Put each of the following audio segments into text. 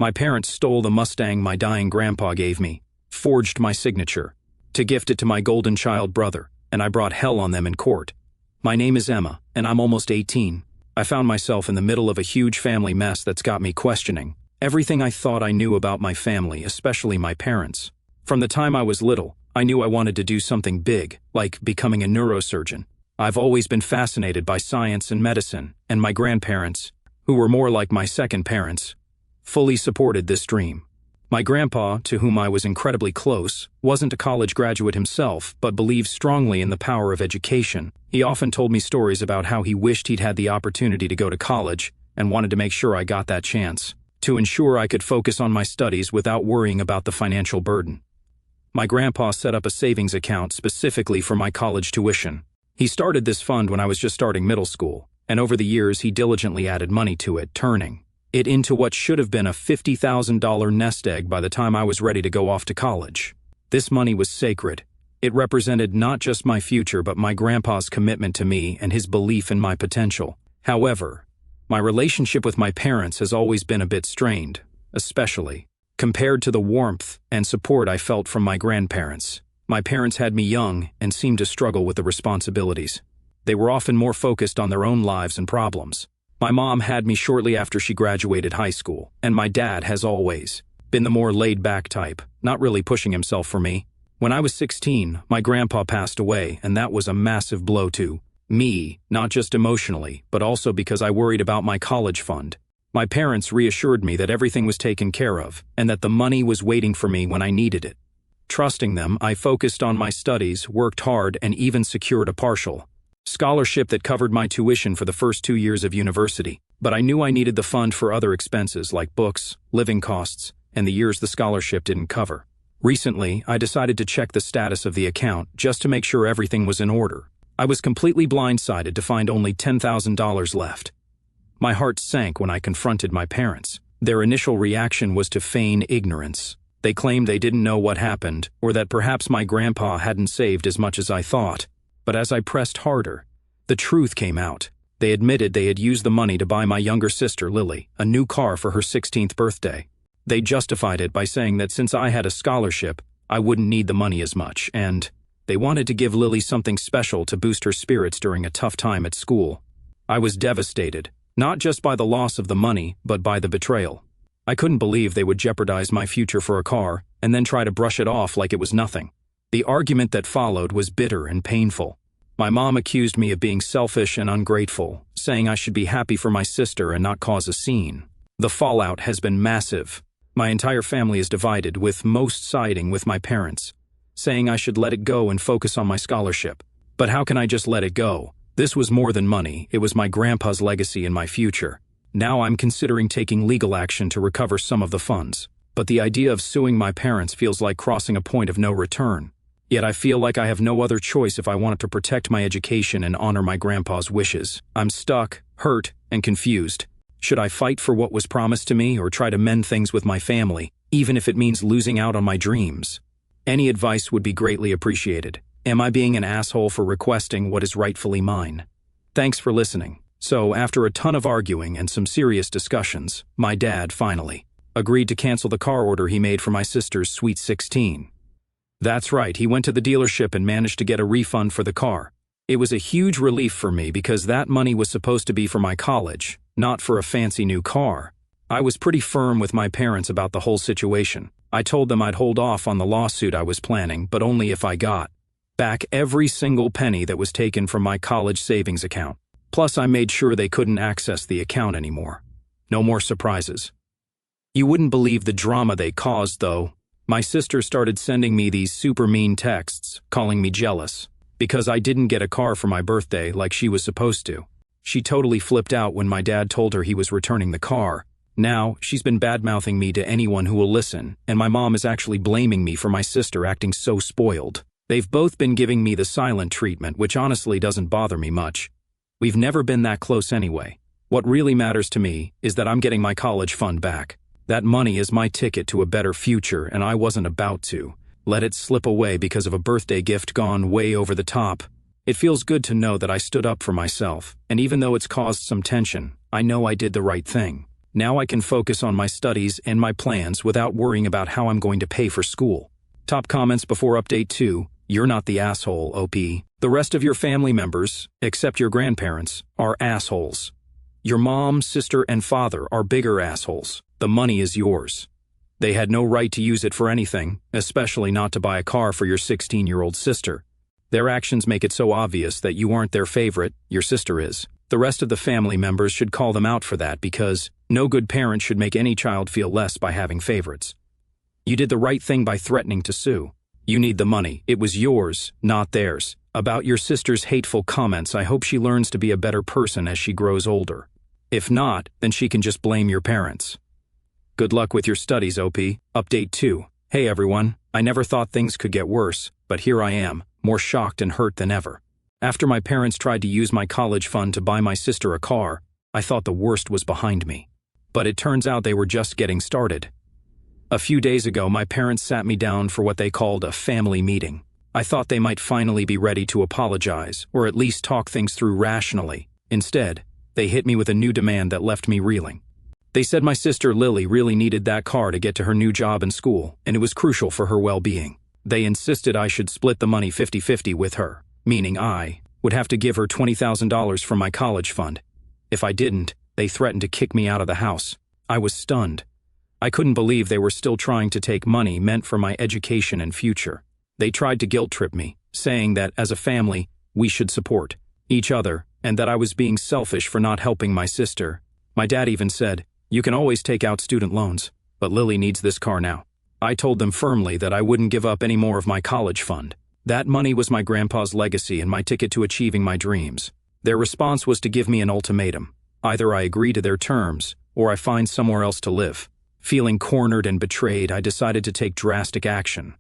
My parents stole the Mustang my dying grandpa gave me, forged my signature, to gift it to my golden child brother, and I brought hell on them in court. My name is Emma, and I'm almost 18. I found myself in the middle of a huge family mess that's got me questioning everything I thought I knew about my family, especially my parents. From the time I was little, I knew I wanted to do something big, like becoming a neurosurgeon. I've always been fascinated by science and medicine, and my grandparents, who were more like my second parents, fully supported this dream. My grandpa, to whom I was incredibly close, wasn't a college graduate himself, but believed strongly in the power of education. He often told me stories about how he wished he'd had the opportunity to go to college and wanted to make sure I got that chance, to ensure I could focus on my studies without worrying about the financial burden. My grandpa set up a savings account specifically for my college tuition. He started this fund when I was just starting middle school, and over the years he diligently added money to it, turning it into what should have been a $50,000 nest egg by the time I was ready to go off to college. This money was sacred. It represented not just my future but my grandpa's commitment to me and his belief in my potential. However, my relationship with my parents has always been a bit strained, especially compared to the warmth and support I felt from my grandparents. My parents had me young and seemed to struggle with the responsibilities. They were often more focused on their own lives and problems. My mom had me shortly after she graduated high school, and my dad has always been the more laid-back type, not really pushing himself for me. When I was 16, my grandpa passed away, and that was a massive blow to me, not just emotionally, but also because I worried about my college fund. My parents reassured me that everything was taken care of, and that the money was waiting for me when I needed it. Trusting them, I focused on my studies, worked hard, and even secured a partial scholarship that covered my tuition for the first 2 years of university. But I knew I needed the fund for other expenses like books, living costs, and the years the scholarship didn't cover. Recently, I decided to check the status of the account just to make sure everything was in order. I was completely blindsided to find only $10,000 left. My heart sank when I confronted my parents. Their initial reaction was to feign ignorance. They claimed they didn't know what happened, or that perhaps my grandpa hadn't saved as much as I thought. But as I pressed harder, the truth came out. They admitted they had used the money to buy my younger sister, Lily, a new car for her 16th birthday. They justified it by saying that since I had a scholarship, I wouldn't need the money as much, and they wanted to give Lily something special to boost her spirits during a tough time at school. I was devastated, not just by the loss of the money, but by the betrayal. I couldn't believe they would jeopardize my future for a car, and then try to brush it off like it was nothing. The argument that followed was bitter and painful. My mom accused me of being selfish and ungrateful, saying I should be happy for my sister and not cause a scene. The fallout has been massive. My entire family is divided, with most siding with my parents, saying I should let it go and focus on my scholarship. But how can I just let it go? This was more than money, it was my grandpa's legacy and my future. Now I'm considering taking legal action to recover some of the funds. But the idea of suing my parents feels like crossing a point of no return. Yet I feel like I have no other choice if I wanted to protect my education and honor my grandpa's wishes. I'm stuck, hurt, and confused. Should I fight for what was promised to me or try to mend things with my family, even if it means losing out on my dreams? Any advice would be greatly appreciated. Am I being an asshole for requesting what is rightfully mine? Thanks for listening. So, after a ton of arguing and some serious discussions, my dad finally agreed to cancel the car order he made for my sister's Sweet 16. That's right, he went to the dealership and managed to get a refund for the car. It was a huge relief for me because that money was supposed to be for my college, not for a fancy new car. I was pretty firm with my parents about the whole situation. I told them I'd hold off on the lawsuit I was planning, but only if I got back every single penny that was taken from my college savings account. Plus, I made sure they couldn't access the account anymore. No more surprises. You wouldn't believe the drama they caused, though. My sister started sending me these super mean texts, calling me jealous, because I didn't get a car for my birthday like she was supposed to. She totally flipped out when my dad told her he was returning the car. Now, she's been bad-mouthing me to anyone who will listen, and my mom is actually blaming me for my sister acting so spoiled. They've both been giving me the silent treatment, which honestly doesn't bother me much. We've never been that close anyway. What really matters to me is that I'm getting my college fund back. That money is my ticket to a better future, and I wasn't about to let it slip away because of a birthday gift gone way over the top. It feels good to know that I stood up for myself, and even though it's caused some tension, I know I did the right thing. Now I can focus on my studies and my plans without worrying about how I'm going to pay for school. Top comments before update 2. You're not the asshole, OP. The rest of your family members, except your grandparents, are assholes. Your mom, sister, and father are bigger assholes. The money is yours. They had no right to use it for anything, especially not to buy a car for your 16-year-old sister. Their actions make it so obvious that you aren't their favorite, your sister is. The rest of the family members should call them out for that because no good parent should make any child feel less by having favorites. You did the right thing by threatening to sue. You need the money. It was yours, not theirs. About your sister's hateful comments, I hope she learns to be a better person as she grows older. If not, then she can just blame your parents. Good luck with your studies, OP. Update 2. Hey everyone, I never thought things could get worse, but here I am, more shocked and hurt than ever. After my parents tried to use my college fund to buy my sister a car, I thought the worst was behind me. But it turns out they were just getting started. A few days ago, my parents sat me down for what they called a family meeting. I thought they might finally be ready to apologize, or at least talk things through rationally. Instead, they hit me with a new demand that left me reeling. They said my sister Lily really needed that car to get to her new job and school, and it was crucial for her well-being. They insisted I should split the money 50-50 with her, meaning I would have to give her $20,000 from my college fund. If I didn't, they threatened to kick me out of the house. I was stunned. I couldn't believe they were still trying to take money meant for my education and future. They tried to guilt-trip me, saying that, as a family, we should support each other, and that I was being selfish for not helping my sister. My dad even said, "You can always take out student loans, but Lily needs this car now." I told them firmly that I wouldn't give up any more of my college fund. That money was my grandpa's legacy and my ticket to achieving my dreams. Their response was to give me an ultimatum. Either I agree to their terms, or I find somewhere else to live. Feeling cornered and betrayed, I decided to take drastic action.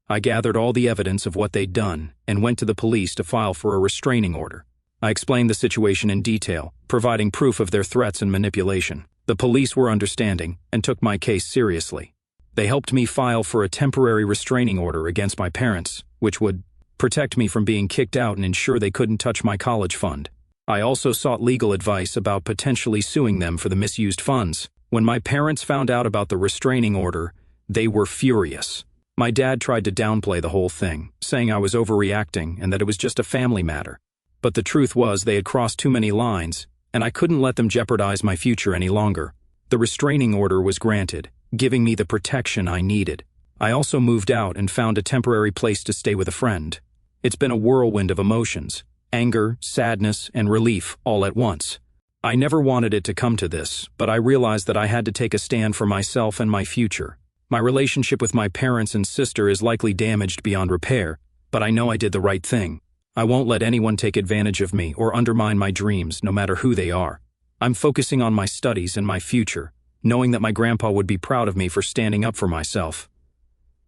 I gathered all the evidence of what they'd done and went to the police to file for a restraining order. I explained the situation in detail, providing proof of their threats and manipulation. The police were understanding and took my case seriously. They helped me file for a temporary restraining order against my parents, which would protect me from being kicked out and ensure they couldn't touch my college fund. I also sought legal advice about potentially suing them for the misused funds. When my parents found out about the restraining order, they were furious. My dad tried to downplay the whole thing, saying I was overreacting and that it was just a family matter. But the truth was they had crossed too many lines, and I couldn't let them jeopardize my future any longer. The restraining order was granted, giving me the protection I needed. I also moved out and found a temporary place to stay with a friend. It's been a whirlwind of emotions, anger, sadness, and relief all at once. I never wanted it to come to this, but I realized that I had to take a stand for myself and my future. My relationship with my parents and sister is likely damaged beyond repair, but I know I did the right thing. I won't let anyone take advantage of me or undermine my dreams, no matter who they are. I'm focusing on my studies and my future, knowing that my grandpa would be proud of me for standing up for myself.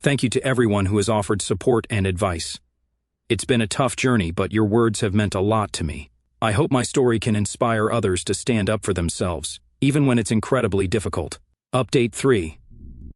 Thank you to everyone who has offered support and advice. It's been a tough journey, but your words have meant a lot to me. I hope my story can inspire others to stand up for themselves, even when it's incredibly difficult. Update 3.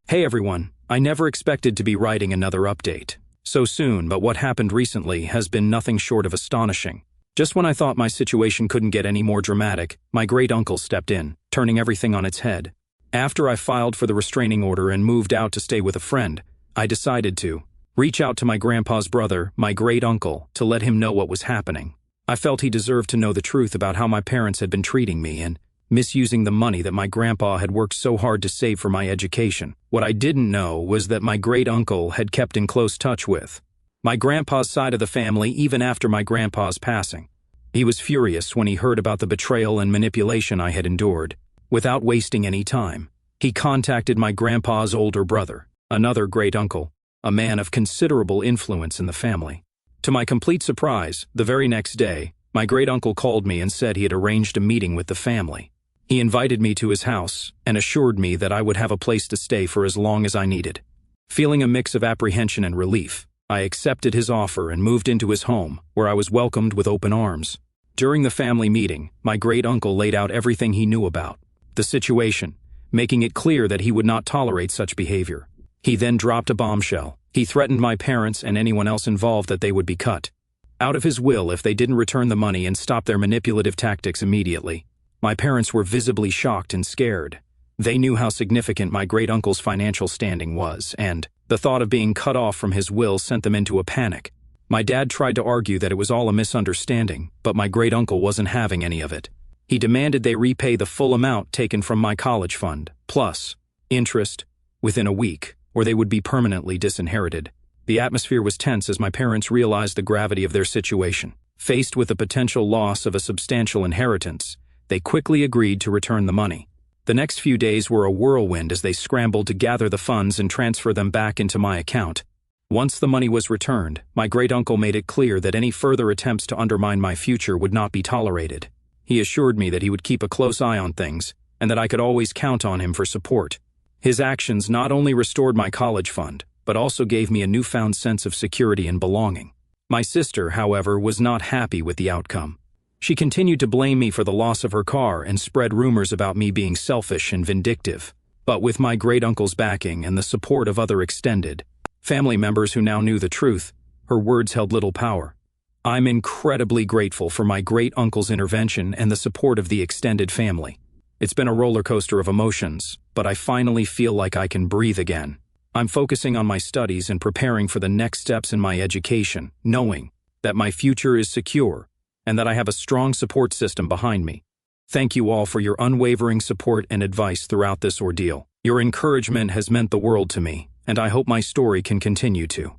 Hey everyone, I never expected to be writing another update so soon, but what happened recently has been nothing short of astonishing. Just when I thought my situation couldn't get any more dramatic, my great-uncle stepped in, turning everything on its head. After I filed for the restraining order and moved out to stay with a friend, I decided to reach out to my grandpa's brother, my great-uncle, to let him know what was happening. I felt he deserved to know the truth about how my parents had been treating me and misusing the money that my grandpa had worked so hard to save for my education. What I didn't know was that my great-uncle had kept in close touch with my grandpa's side of the family even after my grandpa's passing. He was furious when he heard about the betrayal and manipulation I had endured. Without wasting any time, he contacted my grandpa's older brother, another great-uncle, a man of considerable influence in the family. To my complete surprise, the very next day, my great-uncle called me and said he had arranged a meeting with the family. He invited me to his house and assured me that I would have a place to stay for as long as I needed. Feeling a mix of apprehension and relief, I accepted his offer and moved into his home, where I was welcomed with open arms. During the family meeting, my great-uncle laid out everything he knew about the situation, making it clear that he would not tolerate such behavior. He then dropped a bombshell. He threatened my parents and anyone else involved that they would be cut out of his will if they didn't return the money and stop their manipulative tactics immediately. My parents were visibly shocked and scared. They knew how significant my great-uncle's financial standing was, and the thought of being cut off from his will sent them into a panic. My dad tried to argue that it was all a misunderstanding, but my great-uncle wasn't having any of it. He demanded they repay the full amount taken from my college fund, plus interest, within a week, or they would be permanently disinherited. The atmosphere was tense as my parents realized the gravity of their situation. Faced with the potential loss of a substantial inheritance, they quickly agreed to return the money. The next few days were a whirlwind as they scrambled to gather the funds and transfer them back into my account. Once the money was returned, my great-uncle made it clear that any further attempts to undermine my future would not be tolerated. He assured me that he would keep a close eye on things, and that I could always count on him for support. His actions not only restored my college fund, but also gave me a newfound sense of security and belonging. My sister, however, was not happy with the outcome. She continued to blame me for the loss of her car and spread rumors about me being selfish and vindictive. But with my great-uncle's backing and the support of other extended family members who now knew the truth, her words held little power. I'm incredibly grateful for my great-uncle's intervention and the support of the extended family. It's been a roller coaster of emotions, but I finally feel like I can breathe again. I'm focusing on my studies and preparing for the next steps in my education, knowing that my future is secure and that I have a strong support system behind me. Thank you all for your unwavering support and advice throughout this ordeal. Your encouragement has meant the world to me, and I hope my story can continue to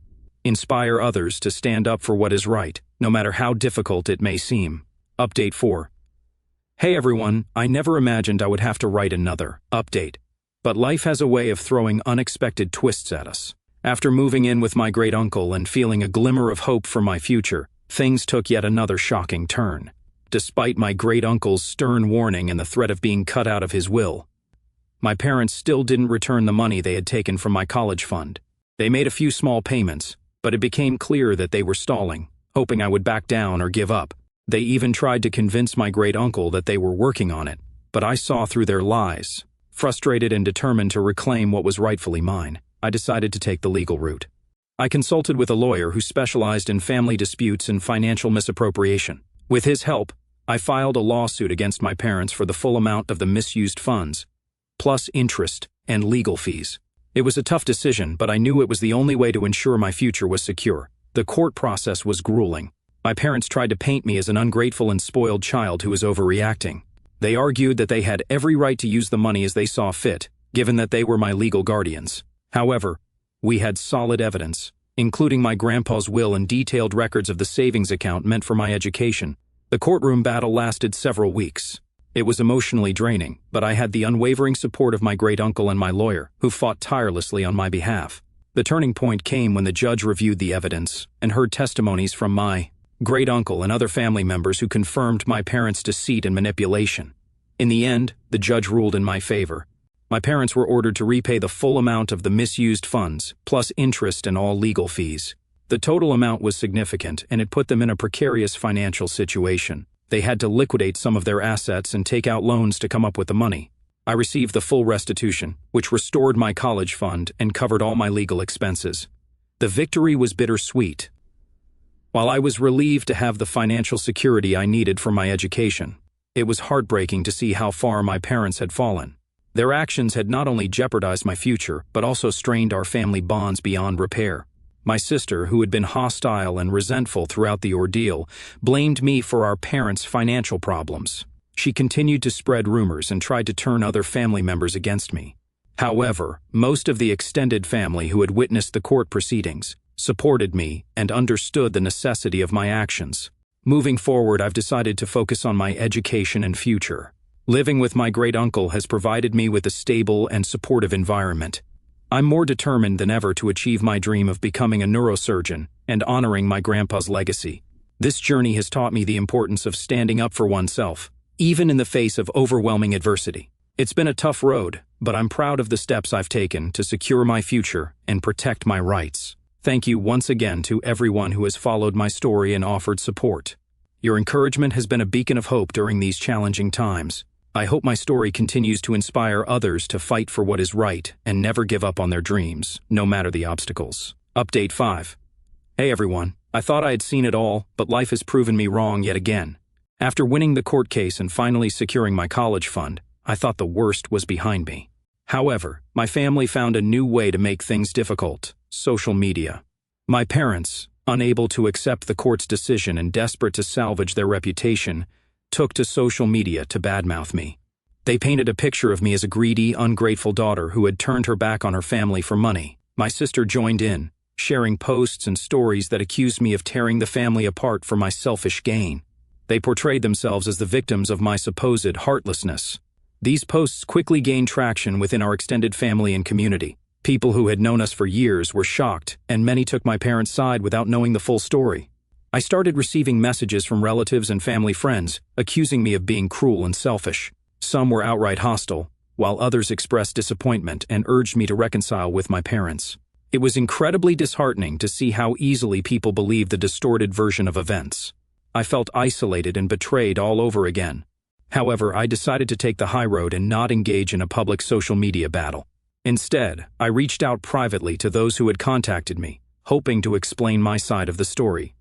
inspire others to stand up for what is right, no matter how difficult it may seem. Update 4. Hey everyone, I never imagined I would have to write another update. But life has a way of throwing unexpected twists at us. After moving in with my great-uncle and feeling a glimmer of hope for my future, things took yet another shocking turn. Despite my great-uncle's stern warning and the threat of being cut out of his will, my parents still didn't return the money they had taken from my college fund. They made a few small payments, but it became clear that they were stalling, hoping I would back down or give up. They even tried to convince my great-uncle that they were working on it, but I saw through their lies. Frustrated and determined to reclaim what was rightfully mine, I decided to take the legal route. I consulted with a lawyer who specialized in family disputes and financial misappropriation. With his help, I filed a lawsuit against my parents for the full amount of the misused funds, plus interest and legal fees. It was a tough decision, but I knew it was the only way to ensure my future was secure. The court process was grueling. My parents tried to paint me as an ungrateful and spoiled child who was overreacting. They argued that they had every right to use the money as they saw fit, given that they were my legal guardians. However, we had solid evidence, including my grandpa's will and detailed records of the savings account meant for my education. The courtroom battle lasted several weeks. It was emotionally draining, but I had the unwavering support of my great-uncle and my lawyer, who fought tirelessly on my behalf. The turning point came when the judge reviewed the evidence and heard testimonies from my great-uncle and other family members who confirmed my parents' deceit and manipulation. In the end, the judge ruled in my favor. My parents were ordered to repay the full amount of the misused funds, plus interest and all legal fees. The total amount was significant, and it put them in a precarious financial situation. They had to liquidate some of their assets and take out loans to come up with the money. I received the full restitution, which restored my college fund and covered all my legal expenses. The victory was bittersweet. While I was relieved to have the financial security I needed for my education, it was heartbreaking to see how far my parents had fallen. Their actions had not only jeopardized my future, but also strained our family bonds beyond repair. My sister, who had been hostile and resentful throughout the ordeal, blamed me for our parents' financial problems. She continued to spread rumors and tried to turn other family members against me. However, most of the extended family who had witnessed the court proceedings supported me and understood the necessity of my actions. Moving forward, I've decided to focus on my education and future. Living with my great-uncle has provided me with a stable and supportive environment. I'm more determined than ever to achieve my dream of becoming a neurosurgeon and honoring my grandpa's legacy. This journey has taught me the importance of standing up for oneself, even in the face of overwhelming adversity. It's been a tough road, but I'm proud of the steps I've taken to secure my future and protect my rights. Thank you once again to everyone who has followed my story and offered support. Your encouragement has been a beacon of hope during these challenging times. I hope my story continues to inspire others to fight for what is right and never give up on their dreams, no matter the obstacles. Update 5. Hey everyone, I thought I had seen it all, but life has proven me wrong yet again. After winning the court case and finally securing my college fund, I thought the worst was behind me. However, my family found a new way to make things difficult: social media. My parents, unable to accept the court's decision and desperate to salvage their reputation, took to social media to badmouth me. They painted a picture of me as a greedy, ungrateful daughter who had turned her back on her family for money. My sister joined in, sharing posts and stories that accused me of tearing the family apart for my selfish gain. They portrayed themselves as the victims of my supposed heartlessness. These posts quickly gained traction within our extended family and community. People who had known us for years were shocked, and many took my parents' side without knowing the full story. I started receiving messages from relatives and family friends, accusing me of being cruel and selfish. Some were outright hostile, while others expressed disappointment and urged me to reconcile with my parents. It was incredibly disheartening to see how easily people believed the distorted version of events. I felt isolated and betrayed all over again. However, I decided to take the high road and not engage in a public social media battle. Instead, I reached out privately to those who had contacted me, hoping to explain my side of the story.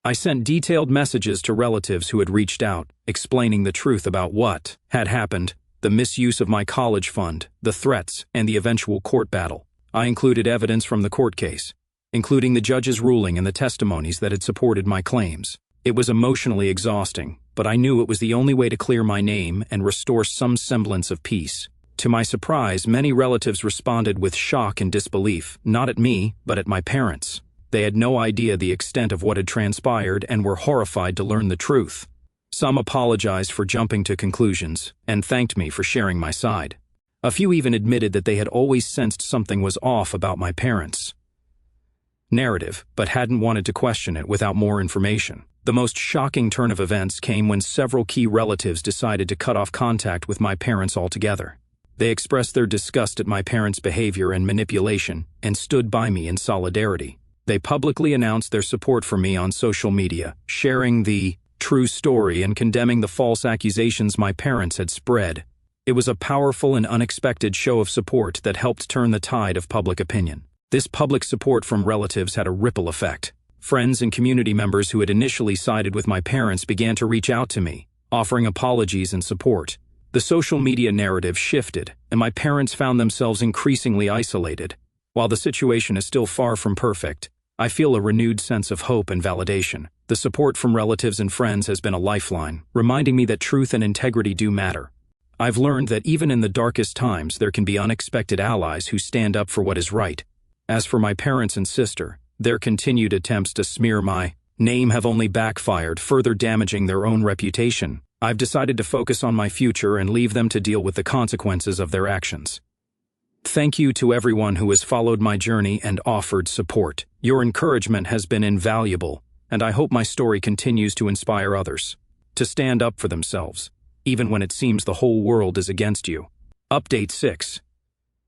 I sent detailed messages to relatives who had reached out, explaining the truth about what had happened, the misuse of my college fund, the threats, and the eventual court battle. I included evidence from the court case, including the judge's ruling and the testimonies that had supported my claims. It was emotionally exhausting, but I knew it was the only way to clear my name and restore some semblance of peace. To my surprise, many relatives responded with shock and disbelief, not at me, but at my parents. They had no idea the extent of what had transpired and were horrified to learn the truth. Some apologized for jumping to conclusions and thanked me for sharing my side. A few even admitted that they had always sensed something was off about my parents' narrative, but hadn't wanted to question it without more information. The most shocking turn of events came when several key relatives decided to cut off contact with my parents altogether. They expressed their disgust at my parents' behavior and manipulation and stood by me in solidarity. They publicly announced their support for me on social media, sharing the true story and condemning the false accusations my parents had spread. It was a powerful and unexpected show of support that helped turn the tide of public opinion. This public support from relatives had a ripple effect. Friends and community members who had initially sided with my parents began to reach out to me, offering apologies and support. The social media narrative shifted, and my parents found themselves increasingly isolated. While the situation is still far from perfect, I feel a renewed sense of hope and validation. The support from relatives and friends has been a lifeline, reminding me that truth and integrity do matter. I've learned that even in the darkest times, there can be unexpected allies who stand up for what is right. As for my parents and sister, their continued attempts to smear my name have only backfired, further damaging their own reputation. I've decided to focus on my future and leave them to deal with the consequences of their actions. Thank you to everyone who has followed my journey and offered support. Your encouragement has been invaluable, and I hope my story continues to inspire others to stand up for themselves, even when it seems the whole world is against you. Update 6.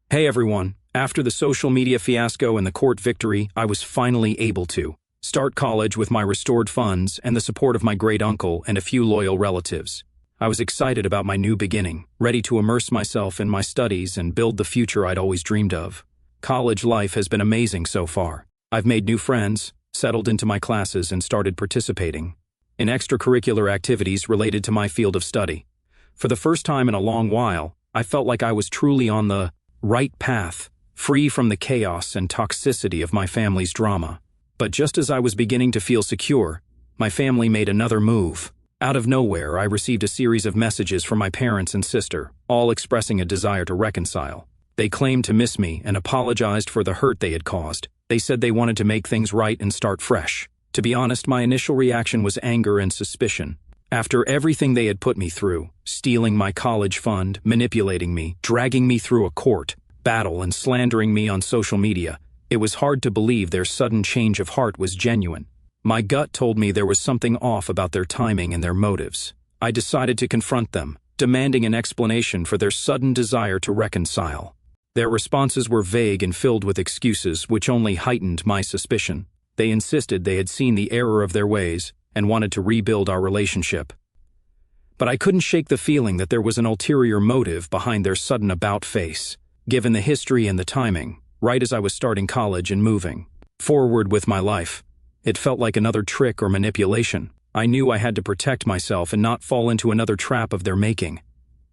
Hey everyone, after the social media fiasco and the court victory, I was finally able to start college with my restored funds and the support of my great uncle and a few loyal relatives. I was excited about my new beginning, ready to immerse myself in my studies and build the future I'd always dreamed of. College life has been amazing so far. I've made new friends, settled into my classes, and started participating in extracurricular activities related to my field of study. For the first time in a long while, I felt like I was truly on the right path, free from the chaos and toxicity of my family's drama. But just as I was beginning to feel secure, my family made another move. Out of nowhere, I received a series of messages from my parents and sister, all expressing a desire to reconcile. They claimed to miss me and apologized for the hurt they had caused. They said they wanted to make things right and start fresh. To be honest, my initial reaction was anger and suspicion. After everything they had put me through, stealing my college fund, manipulating me, dragging me through a court battle, and slandering me on social media, it was hard to believe their sudden change of heart was genuine. My gut told me there was something off about their timing and their motives. I decided to confront them, demanding an explanation for their sudden desire to reconcile. Their responses were vague and filled with excuses, which only heightened my suspicion. They insisted they had seen the error of their ways and wanted to rebuild our relationship. But I couldn't shake the feeling that there was an ulterior motive behind their sudden about-face, given the history and the timing, right as I was starting college and moving forward with my life. It felt like another trick or manipulation. I knew I had to protect myself and not fall into another trap of their making.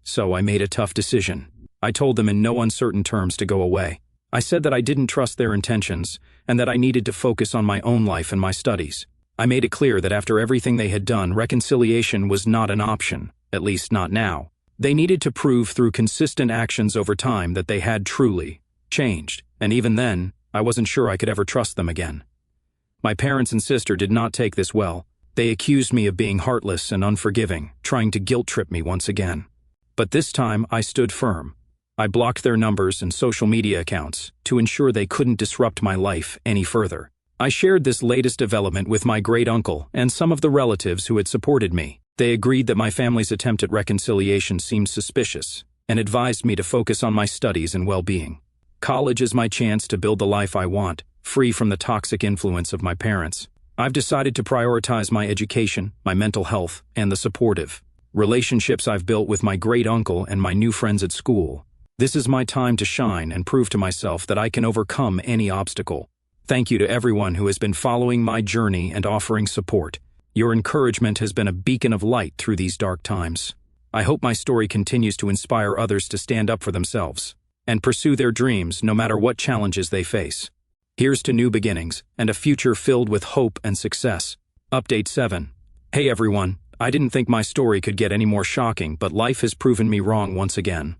So I made a tough decision. I told them in no uncertain terms to go away. I said that I didn't trust their intentions and that I needed to focus on my own life and my studies. I made it clear that after everything they had done, reconciliation was not an option, at least not now. They needed to prove through consistent actions over time that they had truly changed, and even then, I wasn't sure I could ever trust them again. My parents and sister did not take this well. They accused me of being heartless and unforgiving, trying to guilt-trip me once again. But this time, I stood firm. I blocked their numbers and social media accounts to ensure they couldn't disrupt my life any further. I shared this latest development with my great-uncle and some of the relatives who had supported me. They agreed that my family's attempt at reconciliation seemed suspicious and advised me to focus on my studies and well-being. College is my chance to build the life I want, free from the toxic influence of my parents. I've decided to prioritize my education, my mental health, and the supportive relationships I've built with my great-uncle and my new friends at school. This is my time to shine and prove to myself that I can overcome any obstacle. Thank you to everyone who has been following my journey and offering support. Your encouragement has been a beacon of light through these dark times. I hope my story continues to inspire others to stand up for themselves and pursue their dreams no matter what challenges they face. Here's to new beginnings and a future filled with hope and success. Update 7. Hey everyone, I didn't think my story could get any more shocking, but life has proven me wrong once again.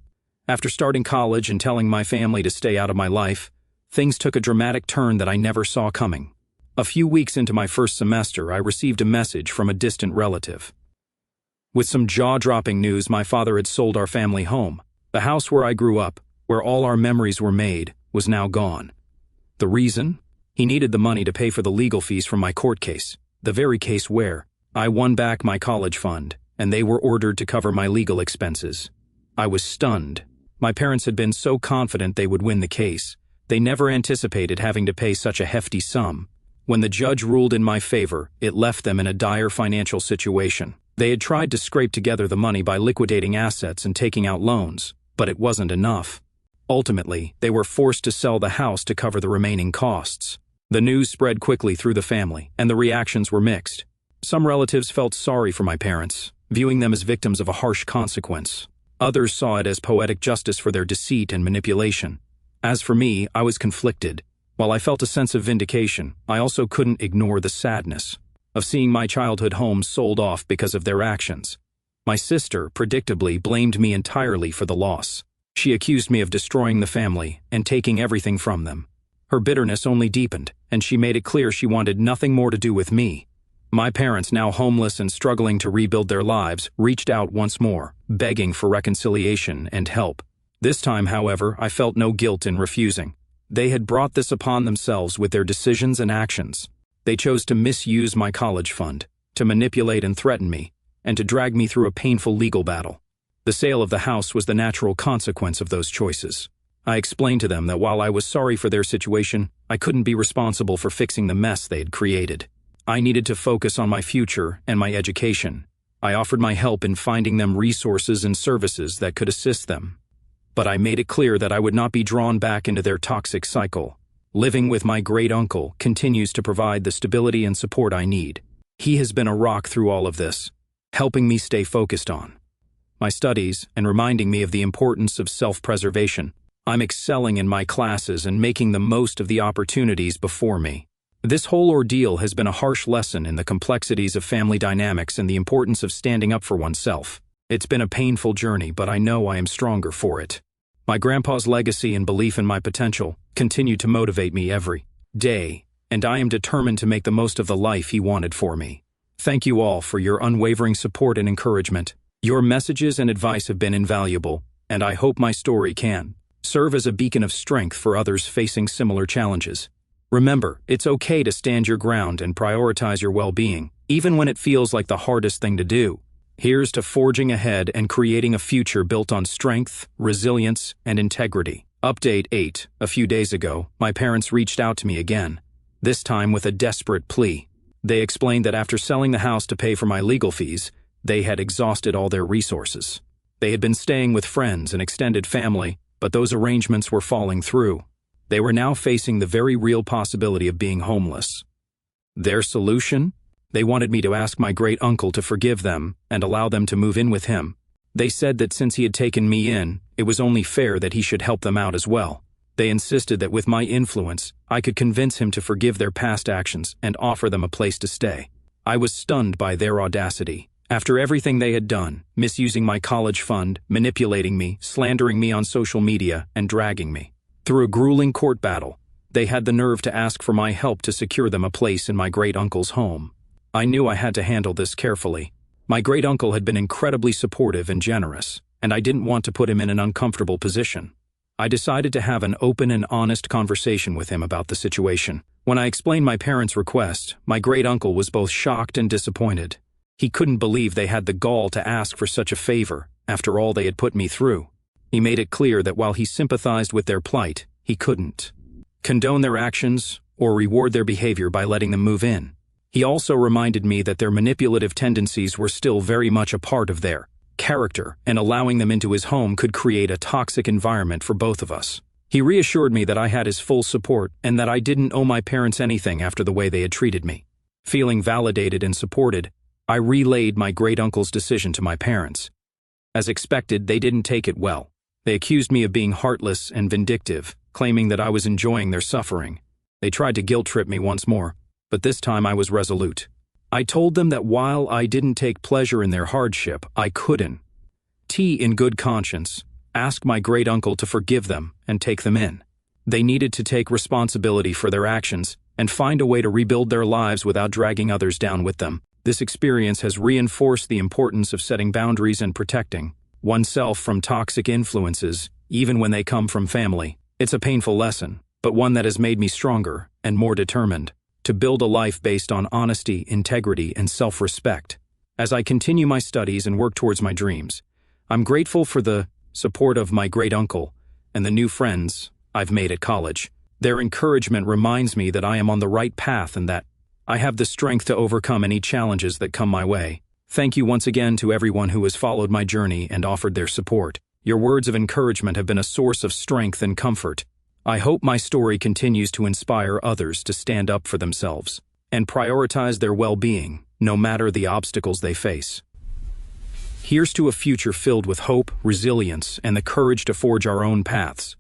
After starting college and telling my family to stay out of my life, things took a dramatic turn that I never saw coming. A few weeks into my first semester, I received a message from a distant relative. With some jaw-dropping news, my father had sold our family home. The house where I grew up, where all our memories were made, was now gone. The reason? He needed the money to pay for the legal fees from my court case, the very case where I won back my college fund, and they were ordered to cover my legal expenses. I was stunned. My parents had been so confident they would win the case. They never anticipated having to pay such a hefty sum. When the judge ruled in my favor, it left them in a dire financial situation. They had tried to scrape together the money by liquidating assets and taking out loans, but it wasn't enough. Ultimately, they were forced to sell the house to cover the remaining costs. The news spread quickly through the family, and the reactions were mixed. Some relatives felt sorry for my parents, viewing them as victims of a harsh consequence. Others saw it as poetic justice for their deceit and manipulation. As for me, I was conflicted. While I felt a sense of vindication, I also couldn't ignore the sadness of seeing my childhood home sold off because of their actions. My sister, predictably, blamed me entirely for the loss. She accused me of destroying the family and taking everything from them. Her bitterness only deepened, and she made it clear she wanted nothing more to do with me. My parents, now homeless and struggling to rebuild their lives, reached out once more, begging for reconciliation and help. This time, however, I felt no guilt in refusing. They had brought this upon themselves with their decisions and actions. They chose to misuse my college fund, to manipulate and threaten me, and to drag me through a painful legal battle. The sale of the house was the natural consequence of those choices. I explained to them that while I was sorry for their situation, I couldn't be responsible for fixing the mess they had created. I needed to focus on my future and my education. I offered my help in finding them resources and services that could assist them. But I made it clear that I would not be drawn back into their toxic cycle. Living with my great-uncle continues to provide the stability and support I need. He has been a rock through all of this, helping me stay focused on my studies and reminding me of the importance of self-preservation. I'm excelling in my classes and making the most of the opportunities before me. This whole ordeal has been a harsh lesson in the complexities of family dynamics and the importance of standing up for oneself. It's been a painful journey, but I know I am stronger for it. My grandpa's legacy and belief in my potential continue to motivate me every day, and I am determined to make the most of the life he wanted for me. Thank you all for your unwavering support and encouragement. Your messages and advice have been invaluable, and I hope my story can serve as a beacon of strength for others facing similar challenges. Remember, it's okay to stand your ground and prioritize your well-being, even when it feels like the hardest thing to do. Here's to forging ahead and creating a future built on strength, resilience, and integrity. Update 8. A few days ago, my parents reached out to me again, this time with a desperate plea. They explained that after selling the house to pay for my legal fees, they had exhausted all their resources. They had been staying with friends and extended family, but those arrangements were falling through. They were now facing the very real possibility of being homeless. Their solution? They wanted me to ask my great-uncle to forgive them and allow them to move in with him. They said that since he had taken me in, It was only fair that he should help them out as well. They insisted that with my influence, I could convince him to forgive their past actions and offer them a place to stay. I was stunned by their audacity. After everything they had done, misusing my college fund, manipulating me, slandering me on social media, and dragging me through a grueling court battle, they had the nerve to ask for my help to secure them a place in my great-uncle's home. I knew I had to handle this carefully. My great-uncle had been incredibly supportive and generous, and I didn't want to put him in an uncomfortable position. I decided to have an open and honest conversation with him about the situation. When I explained my parents' request, my great-uncle was both shocked and disappointed. He couldn't believe they had the gall to ask for such a favor after all they had put me through. He made it clear that while he sympathized with their plight, he couldn't condone their actions or reward their behavior by letting them move in. He also reminded me that their manipulative tendencies were still very much a part of their character, and allowing them into his home could create a toxic environment for both of us. He reassured me that I had his full support and that I didn't owe my parents anything after the way they had treated me. Feeling validated and supported, I relayed my great-uncle's decision to my parents. As expected, they didn't take it well. They accused me of being heartless and vindictive, claiming that I was enjoying their suffering. They tried to guilt-trip me once more, but this time I was resolute. I told them that while I didn't take pleasure in their hardship, I couldn't, in good conscience, ask my great-uncle to forgive them and take them in. They needed to take responsibility for their actions and find a way to rebuild their lives without dragging others down with them. This experience has reinforced the importance of setting boundaries and protecting oneself from toxic influences, even when they come from family. It's a painful lesson, but one that has made me stronger and more determined to build a life based on honesty, integrity, and self-respect. As I continue my studies and work towards my dreams, I'm grateful for the support of my great-uncle and the new friends I've made at college. Their encouragement reminds me that I am on the right path and that I have the strength to overcome any challenges that come my way. Thank you once again to everyone who has followed my journey and offered their support. Your words of encouragement have been a source of strength and comfort. I hope my story continues to inspire others to stand up for themselves and prioritize their well-being, no matter the obstacles they face. Here's to a future filled with hope, resilience, and the courage to forge our own paths.